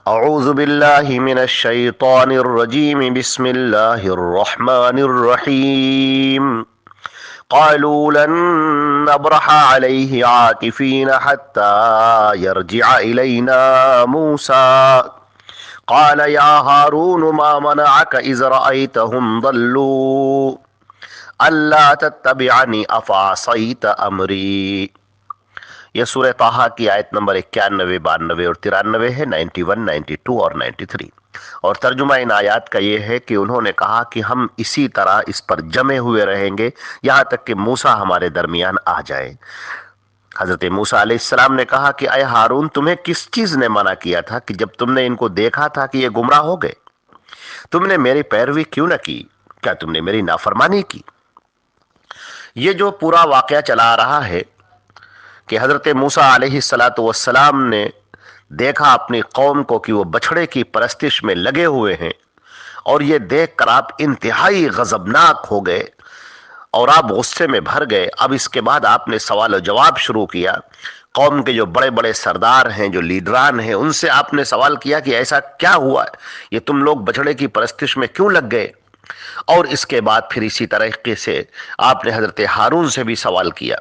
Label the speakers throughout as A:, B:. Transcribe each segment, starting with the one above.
A: اعوذ باللہ من الشیطان الرجیم بسم اللہ الرحمن الرحیم قالوا لن نبرح علیہ عاکفین حتی یرجع الینا موسیٰ قال یا ہارون ما منعک اذ رأیتهم ضلوا الا تتبعنی افعصیت امری۔ یہ سورہ طٰہٰ کی آیت نمبر 91، 92 اور 93 ہے، 91، 92 اور 93۔ اور ترجمہ ان آیات کا یہ ہے کہ انہوں نے کہا کہ ہم اسی طرح اس پر جمے ہوئے رہیں گے یہاں تک کہ موسیٰ ہمارے درمیان آ جائے۔ حضرت موسیٰ علیہ السلام نے کہا کہ اے ہارون، تمہیں کس چیز نے منع کیا تھا کہ جب تم نے ان کو دیکھا تھا کہ یہ گمراہ ہو گئے، تم نے میری پیروی کیوں نہ کی؟ کیا تم نے میری نافرمانی کی؟ یہ جو پورا واقعہ چلا آ رہا ہے کہ حضرت موسیٰ علیہ السلام نے دیکھا اپنی قوم کو کہ وہ بچھڑے کی پرستش میں لگے ہوئے ہیں، اور یہ دیکھ کر آپ انتہائی غضبناک ہو گئے اور آپ غصے میں بھر گئے۔ اب اس کے بعد آپ نے سوال و جواب شروع کیا۔ قوم کے جو بڑے بڑے سردار ہیں، جو لیڈران ہیں، ان سے آپ نے سوال کیا کہ ایسا کیا ہوا ہے، یہ تم لوگ بچھڑے کی پرستش میں کیوں لگ گئے؟ اور اس کے بعد پھر اسی طریقے سے آپ نے حضرت ہارون سے بھی سوال کیا۔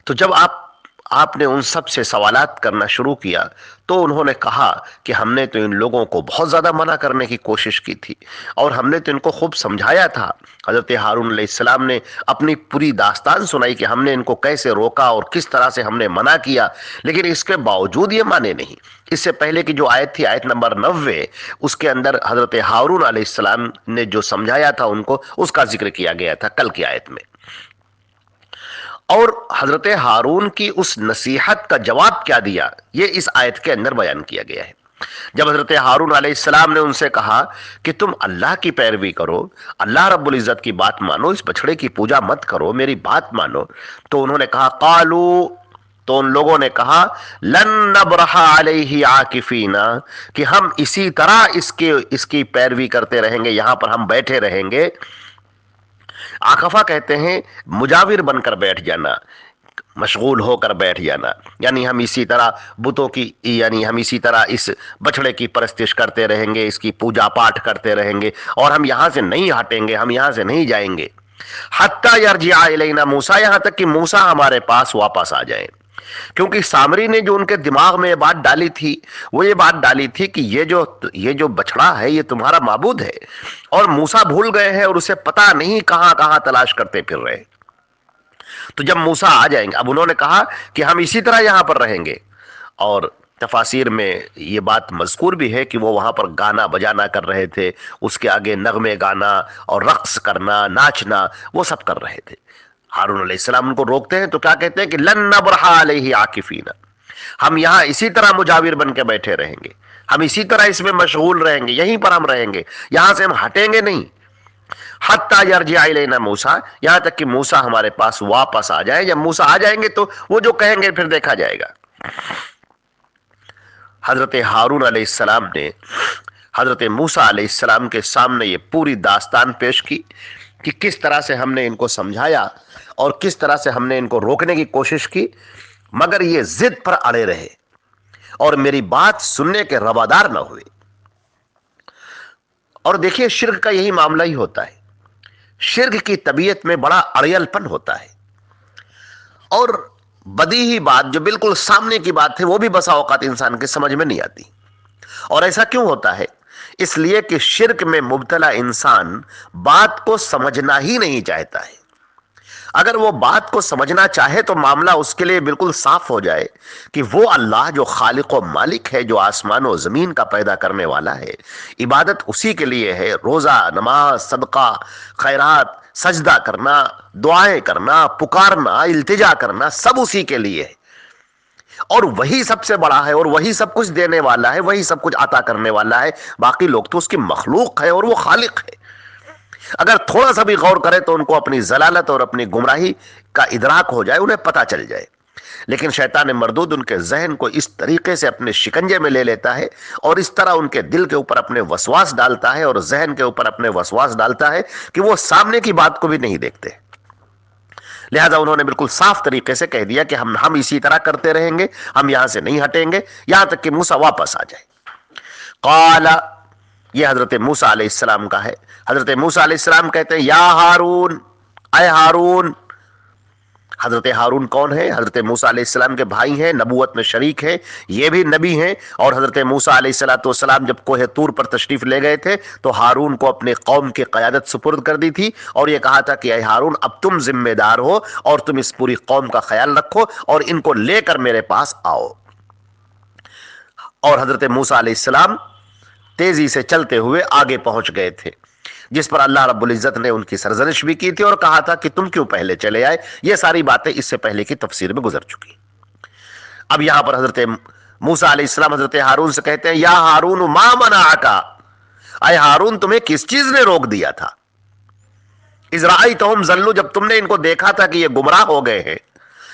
A: تو جب آپ نے ان سب سے سوالات کرنا شروع کیا تو انہوں نے کہا کہ ہم نے تو ان لوگوں کو بہت زیادہ منع کرنے کی کوشش کی تھی اور ہم نے تو ان کو خوب سمجھایا تھا۔ حضرت ہارون علیہ السلام نے اپنی پوری داستان سنائی کہ ہم نے ان کو کیسے روکا اور کس طرح سے ہم نے منع کیا، لیکن اس کے باوجود یہ مانے نہیں۔ اس سے پہلے کی جو آیت تھی، آیت نمبر 90، اس کے اندر حضرت ہارون علیہ السلام نے جو سمجھایا تھا ان کو، اس کا ذکر کیا گیا تھا کل کی آیت میں۔ اور حضرت ہارون کی اس نصیحت کا جواب کیا دیا، یہ اس آیت کے اندر بیان کیا گیا ہے۔ جب حضرت ہارون علیہ السلام نے ان سے کہا کہ تم اللہ کی پیروی کرو، اللہ رب العزت کی بات مانو، اس بچھڑے کی پوجا مت کرو، میری بات مانو، تو انہوں نے کہا قالو، تو ان لوگوں نے کہا لن نبرح علیہ عاکفین، کہ ہم اسی طرح اس کی پیروی کرتے رہیں گے، یہاں پر ہم بیٹھے رہیں گے۔ عاکفہ کہتے ہیں مجاور بن کر بیٹھ جانا، مشغول ہو کر بیٹھ جانا، یعنی ہم اسی طرح بتوں کی، یعنی ہم اسی طرح اس بچھڑے کی پرستش کرتے رہیں گے، اس کی پوجا پاٹ کرتے رہیں گے، اور ہم یہاں سے نہیں ہٹیں گے، ہم یہاں سے نہیں جائیں گے حتی یرجع الینا موسیٰ، یہاں تک کہ موسیٰ ہمارے پاس واپس آ جائیں۔ کیونکہ سامری نے جو ان کے دماغ میں یہ بات ڈالی تھی، وہ یہ بات ڈالی تھی کہ یہ جو بچڑا ہے یہ تمہارا معبود ہے، اور موسیٰ بھول گئے ہیں اور اسے پتہ نہیں کہاں کہاں تلاش کرتے پھر رہے۔ تو جب موسیٰ آ جائیں گے، اب انہوں نے کہا کہ ہم اسی طرح یہاں پر رہیں گے، اور تفاسیر میں یہ بات مذکور بھی ہے کہ وہ وہاں پر گانا بجانا کر رہے تھے، اس کے آگے نغمے گانا اور رقص کرنا، ناچنا، وہ سب کر رہے تھے۔ ہارون علیہ السلام ان کو روکتے ہیں تو کیا کہتے ہیں کہ لن نبرح علیہ عاکفین، ہم یہاں اسی طرح مجاور بن کے بیٹھے رہیں گے، ہم اسی طرح اس میں مشغول رہیں گے، یہیں پر ہم رہیں گے، یہاں سے ہم ہٹیں گے نہیں حتی یرجع الینا موسیٰ، یہاں تک کہ موسیٰ ہمارے پاس واپس آ جائیں۔ جب موسیٰ آ جائیں گے تو وہ جو کہیں گے پھر دیکھا جائے گا۔ حضرت ہارون علیہ السلام نے حضرت موسیٰ علیہ السلام کے سامنے یہ پوری داستان پیش کی کہ کس طرح سے ہم نے ان کو سمجھایا اور کس طرح سے ہم نے ان کو روکنے کی کوشش کی، مگر یہ ضد پر اڑے رہے اور میری بات سننے کے روادار نہ ہوئے۔ اور دیکھیے شرک کا یہی معاملہ ہی ہوتا ہے، شرک کی طبیعت میں بڑا اڑیل پن ہوتا ہے، اور بدیہی بات جو بالکل سامنے کی بات ہے وہ بھی بسا اوقات انسان کے سمجھ میں نہیں آتی۔ اور ایسا کیوں ہوتا ہے؟ اس لیے کہ شرک میں مبتلا انسان بات کو سمجھنا ہی نہیں چاہتا ہے۔ اگر وہ بات کو سمجھنا چاہے تو معاملہ اس کے لیے بالکل صاف ہو جائے کہ وہ اللہ جو خالق و مالک ہے، جو آسمان و زمین کا پیدا کرنے والا ہے، عبادت اسی کے لیے ہے، روزہ، نماز، صدقہ، خیرات، سجدہ کرنا، دعائیں کرنا، پکارنا، التجا کرنا، سب اسی کے لیے ہے، اور وہی سب سے بڑا ہے، اور وہی سب کچھ دینے والا ہے، وہی سب کچھ عطا کرنے والا ہے، باقی لوگ تو اس کی مخلوق ہے اور وہ خالق ہے۔ اگر تھوڑا سا بھی غور کرے تو ان کو اپنی ضلالت اور اپنی گمراہی کا ادراک ہو جائے، انہیں پتہ چل جائے، لیکن شیطان مردود ان کے ذہن کو اس طریقے سے اپنے شکنجے میں لے لیتا ہے اور اس طرح ان کے دل کے اوپر اپنے وسواس ڈالتا ہے اور ذہن کے اوپر اپنے وسواس ڈالتا ہے کہ وہ سامنے کی بات کو بھی نہیں دیکھتے، لہذا انہوں نے بالکل صاف طریقے سے کہہ دیا کہ ہم اسی طرح کرتے رہیں گے، ہم یہاں سے نہیں ہٹیں گے یہاں تک کہ موسیٰ واپس آ جائے۔ قال، یہ حضرت موسیٰ علیہ السلام کا ہے۔ حضرت موسیٰ علیہ السلام کہتے ہیں یا ہارون، اے ہارون۔ حضرت ہارون کون ہے؟ حضرت موسیٰ علیہ السلام کے بھائی ہیں، نبوت میں شریک ہیں، یہ بھی نبی ہیں۔ اور حضرت موسیٰ علیہ السلام جب کوہ طور پر تشریف لے گئے تھے تو ہارون کو اپنے قوم کی قیادت سپرد کر دی تھی اور یہ کہا تھا کہ اے ہارون، اب تم ذمہ دار ہو اور تم اس پوری قوم کا خیال رکھو اور ان کو لے کر میرے پاس آؤ۔ اور حضرت موسیٰ علیہ السلام تیزی سے چلتے ہوئے آگے پہنچ گئے تھے، جس پر اللہ رب العزت نے ان کی سرزنش بھی کی تھی اور کہا تھا کہ تم کیوں پہلے چلے آئے۔ یہ ساری باتیں اس سے پہلے کی تفسیر میں گزر چکی۔ اب یہاں پر حضرت موسیٰ علیہ السلام حضرت ہارون سے کہتے ہیں یا ہارون ما منعک، اے ہارون تمہیں کس چیز نے روک دیا تھا؟ اذ رأیتہم ضلوا، جب تم نے ان کو دیکھا تھا کہ یہ گمراہ ہو گئے ہیں،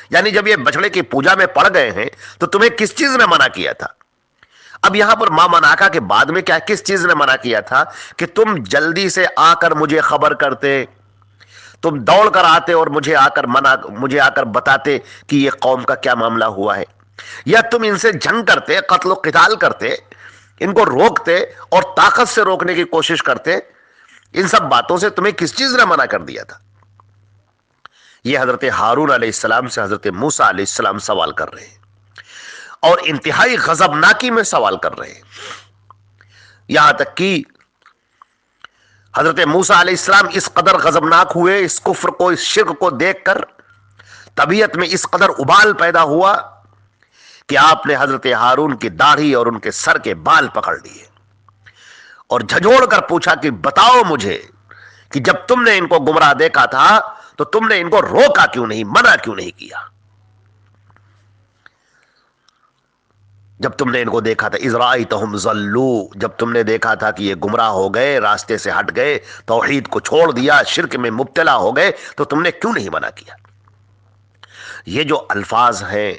A: یعنی جب یہ بچڑے کی پوجا میں پڑ گئے ہیں تو تمہیں کس چیز نے منع کیا تھا؟ اب یہاں پر ما منعک کے بعد میں کیا کس چیز نے منع کیا تھا؟ کہ تم جلدی سے آ کر مجھے خبر کرتے، تم دوڑ کر آتے اور مجھے آ کر بتاتے کہ یہ قوم کا کیا معاملہ ہوا ہے، یا تم ان سے جنگ کرتے، قتل و قتال کرتے، ان کو روکتے اور طاقت سے روکنے کی کوشش کرتے۔ ان سب باتوں سے تمہیں کس چیز نے منع کر دیا تھا؟ یہ حضرت ہارون علیہ السلام سے حضرت موسیٰ علیہ السلام سوال کر رہے ہیں اور انتہائی غضبناکی میں سوال کر رہے ہیں، یہاں تک کہ حضرت موسیٰ علیہ السلام اس قدر غضبناک ہوئے، اس کفر کو، اس شرک کو دیکھ کر طبیعت میں اس قدر ابال پیدا ہوا کہ آپ نے حضرت ہارون کی داڑھی اور ان کے سر کے بال پکڑ لیے اور جھنجھوڑ کر پوچھا کہ بتاؤ مجھے کہ جب تم نے ان کو گمراہ دیکھا تھا تو تم نے ان کو روکا کیوں نہیں، منع کیوں نہیں کیا؟ جب تم نے ان کو دیکھا تھا اذ رأیتہم ضلوا، جب تم نے دیکھا تھا کہ یہ گمراہ ہو گئے، راستے سے ہٹ گئے، توحید کو چھوڑ دیا، شرک میں مبتلا ہو گئے، تو تم نے کیوں نہیں منع کیا؟ یہ جو الفاظ ہیں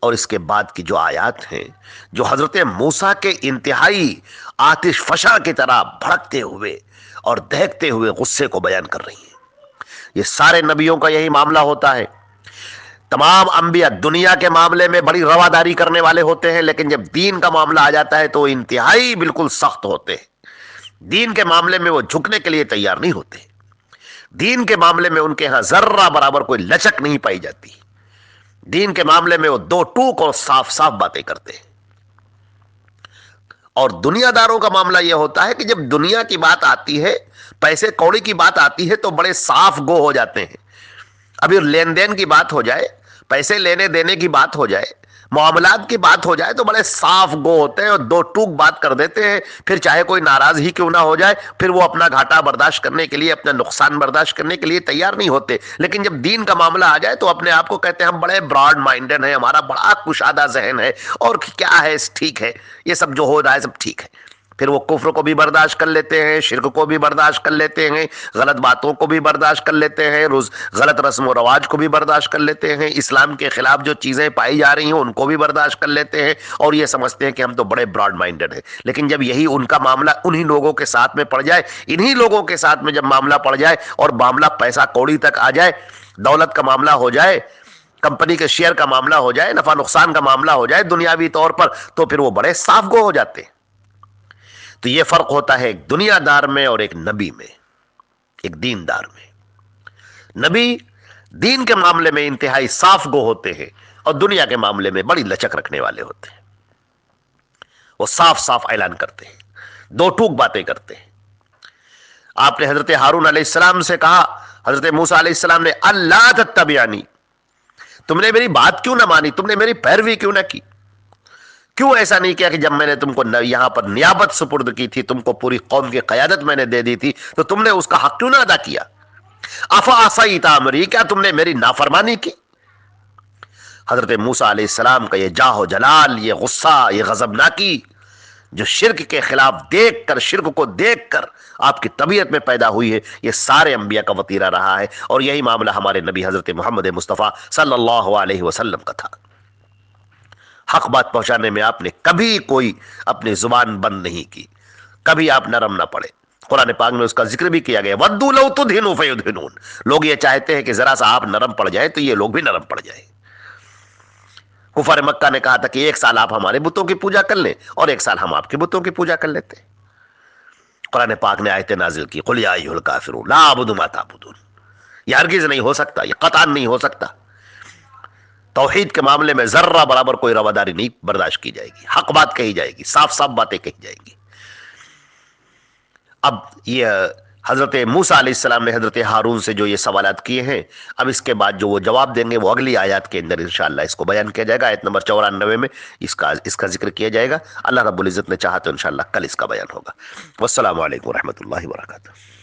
A: اور اس کے بعد کی جو آیات ہیں جو حضرت موسیٰ کے انتہائی آتش فشاں کی طرح بھڑکتے ہوئے اور دہکتے ہوئے غصے کو بیان کر رہی ہیں، یہ سارے نبیوں کا یہی معاملہ ہوتا ہے۔ تمام انبیاء دنیا کے معاملے میں بڑی رواداری کرنے والے ہوتے ہیں، لیکن جب دین کا معاملہ آ جاتا ہے تو وہ انتہائی بالکل سخت ہوتے ہیں۔ دین کے معاملے میں وہ جھکنے کے لیے تیار نہیں ہوتے، دین کے معاملے میں ان کے ہاں ذرہ برابر کوئی لچک نہیں پائی جاتی، دین کے معاملے میں وہ دو ٹوک اور صاف صاف باتیں کرتے ہیں۔ اور دنیا داروں کا معاملہ یہ ہوتا ہے کہ جب دنیا کی بات آتی ہے، پیسے کوڑی کی بات آتی ہے تو بڑے صاف گو ہو جاتے ہیں۔ ابھی لین دین کی بات ہو جائے، پیسے لینے دینے کی بات ہو جائے، معاملات کی بات ہو جائے تو بڑے صاف گو ہوتے ہیں اور دو ٹوک بات کر دیتے ہیں، پھر چاہے کوئی ناراض ہی کیوں نہ ہو جائے، پھر وہ اپنا گھاٹا برداشت کرنے کے لیے، اپنا نقصان برداشت کرنے کے لیے تیار نہیں ہوتے۔ لیکن جب دین کا معاملہ آ جائے تو اپنے آپ کو کہتے ہیں ہم بڑے براڈ مائنڈڈ ہیں، ہمارا بڑا کشادہ ذہن ہے، اور کیا ہے ٹھیک ہے، یہ سب جو ہو رہا ہے سب ٹھیک ہے۔ پھر وہ کفر کو بھی برداشت کر لیتے ہیں، شرک کو بھی برداشت کر لیتے ہیں، غلط باتوں کو بھی برداشت کر لیتے ہیں، غلط رسم و رواج کو بھی برداشت کر لیتے ہیں، اسلام کے خلاف جو چیزیں پائی جا رہی ہیں ان کو بھی برداشت کر لیتے ہیں، اور یہ سمجھتے ہیں کہ ہم تو بڑے براڈ مائنڈڈ ہیں۔ لیکن جب یہی ان کا معاملہ انہی لوگوں کے ساتھ میں پڑ جائے، انہی لوگوں کے ساتھ میں جب معاملہ پڑ جائے اور معاملہ پیسہ کوڑی تک آ جائے، دولت کا معاملہ ہو جائے، کمپنی کے شیئر کا معاملہ ہو جائے، نفع نقصان کا معاملہ ہو جائے دنیاوی طور پر، تو پھر وہ بڑے صاف گو ہو جاتے ہیں۔ تو یہ فرق ہوتا ہے ایک دنیا دار میں اور ایک نبی میں، ایک دین دار میں۔ نبی دین کے معاملے میں انتہائی صاف گو ہوتے ہیں اور دنیا کے معاملے میں بڑی لچک رکھنے والے ہوتے ہیں، وہ صاف صاف اعلان کرتے ہیں، دو ٹوک باتیں کرتے ہیں۔ آپ نے حضرت ہارون علیہ السلام سے کہا، حضرت موسیٰ علیہ السلام نے اللہ تتبعنی، تم نے میری بات کیوں نہ مانی، تم نے میری پیروی کیوں نہ کی؟ کیوں ایسا نہیں کیا کہ جب میں نے تم کو یہاں پر نیابت سپرد کی تھی، تم کو پوری قوم کی قیادت میں نے دے دی تھی، تو تم نے اس کا حق کیوں نہ ادا کیا؟ افعصیت امری، کیا تم نے میری نافرمانی کی؟ حضرت موسیٰ علیہ السلام کا یہ جاہ و جلال، یہ غصہ، یہ غضبناکی جو شرک کے خلاف دیکھ کر، شرک کو دیکھ کر آپ کی طبیعت میں پیدا ہوئی ہے، یہ سارے انبیاء کا وتیرہ رہا ہے، اور یہی معاملہ ہمارے نبی حضرت محمد مصطفیٰ صلی اللہ علیہ وسلم کا تھا۔ حق بات پہنچانے میں آپ نے کبھی کوئی اپنی زبان بند نہیں کی، کبھی آپ نرم نہ پڑے، قرآن پاک میں اس کا ذکر بھی کیا گیا، وَدُّوا لَوْ تُدْهِنُوا فَيُدْهِنُونَ، لوگ یہ چاہتے ہیں کہ ذرا سا آپ نرم پڑ جائیں تو یہ لوگ بھی نرم پڑ جائیں۔ کفار مکہ نے کہا تھا کہ ایک سال آپ ہمارے بتوں کی پوجا کر لیں اور ایک سال ہم آپ کے بتوں کی پوجا کر لیتے ہیں۔ قرآن پاک نے آیت نازل کی، قُلْ يَا أَيُّهَا الْكَافِرُونَ لَا أَعْبُدُ مَا تَعْبُدُونَ، یہ ہرگز نہیں ہو سکتا، یہ قطعاً نہیں ہو سکتا۔ توحید کے معاملے میں ذرہ برابر کوئی رواداری نہیں برداشت کی جائے گی، حق بات کہی جائے گی، صاف صاف باتیں کہی جائیں گی۔ اب یہ حضرت موسیٰ علیہ السلام نے حضرت ہارون سے جو یہ سوالات کیے ہیں، اب اس کے بعد جو وہ جواب دیں گے وہ اگلی آیات کے اندر انشاءاللہ اس کو بیان کیا جائے گا۔ آیت نمبر 94 میں اس کا ذکر کیا جائے گا۔ اللہ رب العزت نے چاہا تو انشاءاللہ کل اس کا بیان ہوگا۔ والسلام علیکم ورحمۃ اللہ وبرکاتہ۔